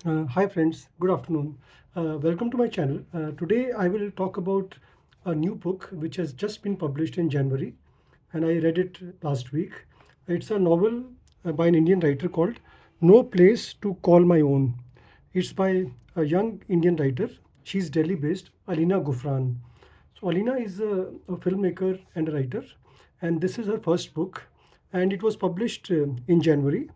Hi friends, good afternoon. Welcome to my channel. Today I will talk about a new book which has just been published in January and I read it last week. It's a novel by an Indian writer called No Place to Call My Own. It's by a young Indian writer. She's Delhi based, Alina Gufran. So Alina is a filmmaker and a writer, and this is her first book, and it was published in January.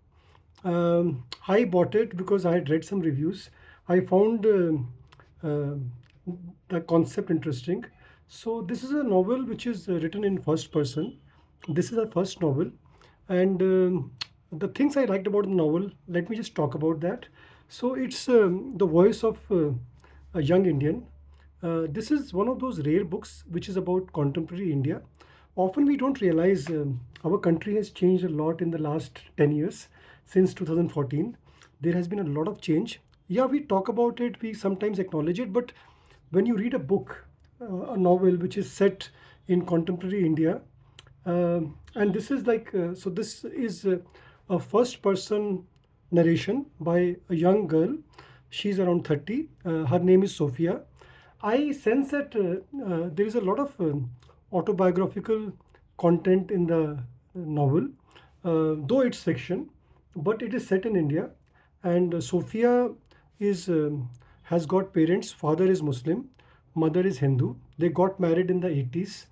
I bought it because I had read some reviews. I found uh, the concept interesting. So this is a novel which is written in first person. This is a first novel, and the things I liked about the novel. Let me just talk about that. So it's the voice of a young Indian. This is one of those rare books which is about contemporary India. Often we don't realize our country has changed a lot in the last 10 years since 2014. There has been a lot of change. Yeah, we talk about it, we sometimes acknowledge it, but when you read a book, a novel which is set in contemporary India, and this is so this is a first person narration by a young girl. She's around 30. Her name is Sophia. I sense that there is a lot of autobiographical content in the novel, though it's fiction, but it is set in India. And Sophia is has got parents. Father is Muslim, mother is Hindu. They got married in the 80s,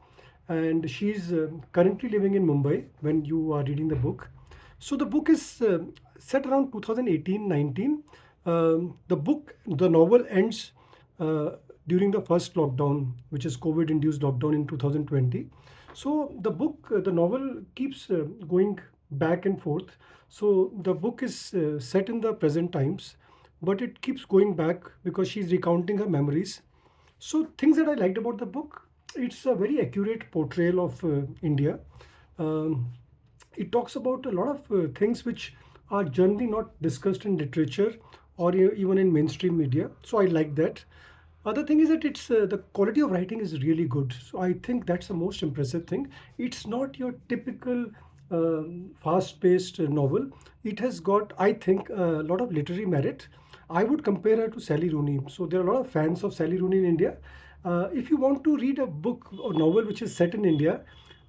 and she's currently living in Mumbai when you are reading the book. So the book is set around 2018-19. The novel ends uh, during the first lockdown, which is COVID-induced lockdown in 2020. So the novel keeps going back and forth. So the book is set in the present times, but it keeps going back because she's recounting her memories. So things that I liked about the book, it's a very accurate portrayal of India. Um, it talks about a lot of things which are generally not discussed in literature or even in mainstream media. So I like that. Other thing is that it's the quality of writing is really good. So I think that's the most impressive thing. It's not your typical fast-paced novel. It has got, I think, a lot of literary merit. I would compare her to Sally Rooney. So there are a lot of fans of Sally Rooney in India. If you want to read a book or novel which is set in India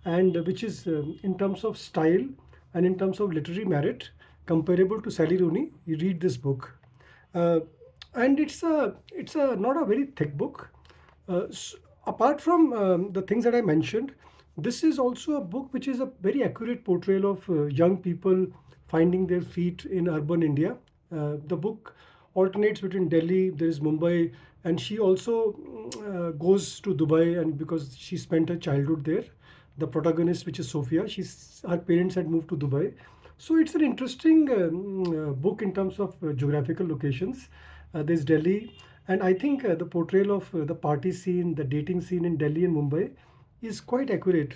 and which is in terms of style and in terms of literary merit comparable to Sally Rooney, you read this book. Uh, and it's a not a very thick book. Apart from the things that I mentioned, this is also a book which is a very accurate portrayal of young people finding their feet in urban India. The book alternates between Delhi, there is Mumbai, and she also goes to Dubai, and because she spent her childhood there. The protagonist, which is Sophia, she's her parents had moved to Dubai, so it's an interesting book in terms of geographical locations. There's Delhi, and I think the portrayal of the party scene, the dating scene in Delhi and Mumbai is quite accurate.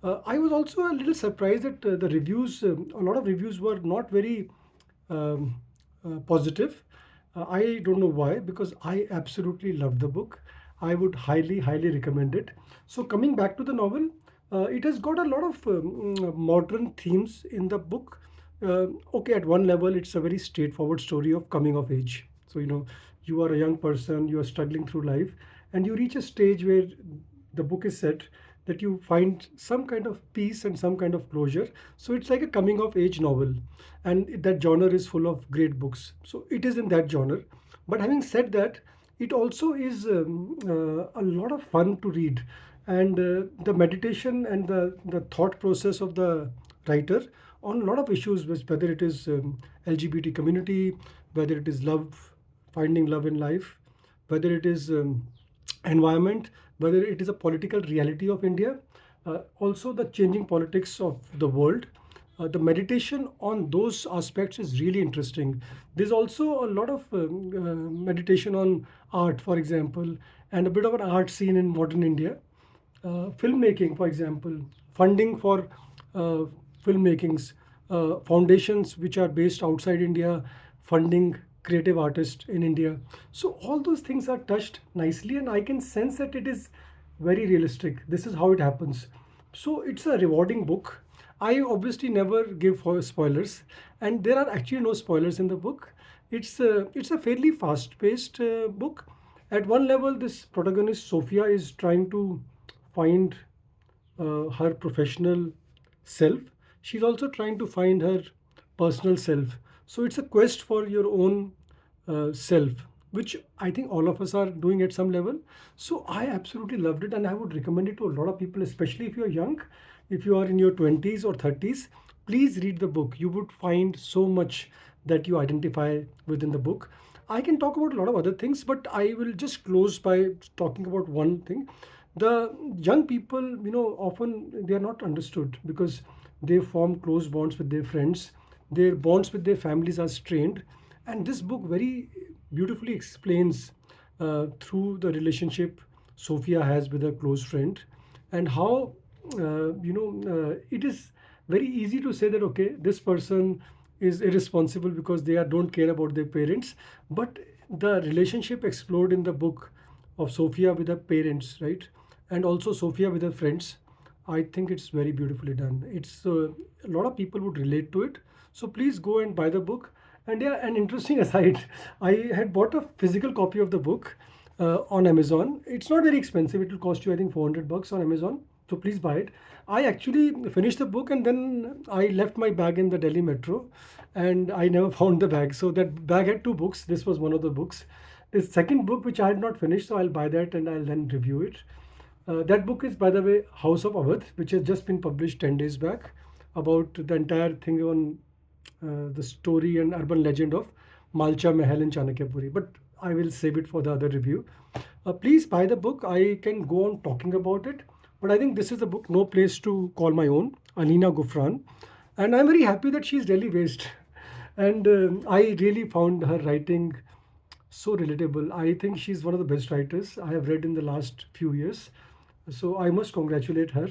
I was also a little surprised that the reviews, a lot of reviews were not very um, positive. I don't know why, because I absolutely loved the book. I would highly, highly recommend it. So, coming back to the novel, it has got a lot of modern themes in the book. Okay, at one level, it's a very straightforward story of coming of age. So, you are a young person, you are struggling through life, and you reach a stage where the book is set that you find some kind of peace and some kind of closure. So it's like a coming of age novel, and that genre is full of great books. So it is in that genre. But having said that, it also is a lot of fun to read, and the meditation and the thought process of the writer on a lot of issues, whether it is LGBT community, whether it is love, finding love in life, whether it is environment, whether it is a political reality of India, also the changing politics of the world. The meditation on those aspects is really interesting. There's also a lot of meditation on art, for example, and a bit of an art scene in modern India. Filmmaking, for example, funding for uh, filmmakings, foundations which are based outside India, funding creative artists in India. So all those things are touched nicely, and I can sense that it is very realistic. This is how it happens. So it's a rewarding book. I obviously never give for spoilers, and there are actually no spoilers in the book. It's a fairly fast-paced book. At one level, this protagonist Sophia is trying to find her professional self. She's also trying to find her personal self. So it's a quest for your own self, which I think all of us are doing at some level. So I absolutely loved it, and I would recommend it to a lot of people, especially if you're young, if you are in your 20s or 30s. Please read the book. You would find so much that you identify within the book. I can talk about a lot of other things, but I will just close by talking about one thing. The young people, often they are not understood because they form close bonds with their friends. Their bonds with their families are strained, and this book very beautifully explains through the relationship Sophia has with her close friend, and how it is very easy to say that okay, this person is irresponsible because they don't care about their parents, but the relationship explored in the book of Sophia with her parents, right, and also Sophia with her friends. I think it's very beautifully done. It's a lot of people would relate to it. So please go and buy the book. And yeah, an interesting aside, I had bought a physical copy of the book on Amazon. It's not very expensive. It will cost you, I think, 400 bucks on Amazon. So please buy it. I actually finished the book and then I left my bag in the Delhi metro and I never found the bag. So that bag had two books. This was one of the books. The second book, which I had not finished, so I'll buy that and I'll then review it. That book is, by the way, House of Awadh, which has just been published 10 days back, about the entire thing on the story and urban legend of Malcha Mahal in Chanakyapuri. But I will save it for the other review. Please buy the book. I can go on talking about it, but I think this is the book, No Place to Call My Own, Alina Gufran. And I'm very happy that she's Delhi based. And I really found her writing so relatable. I think she's one of the best writers I have read in the last few years. So I must congratulate her.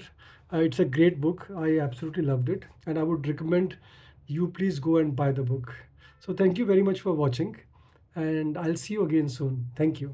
It's a great book. I absolutely loved it. And I would recommend you please go and buy the book. So thank you very much for watching. And I'll see you again soon. Thank you.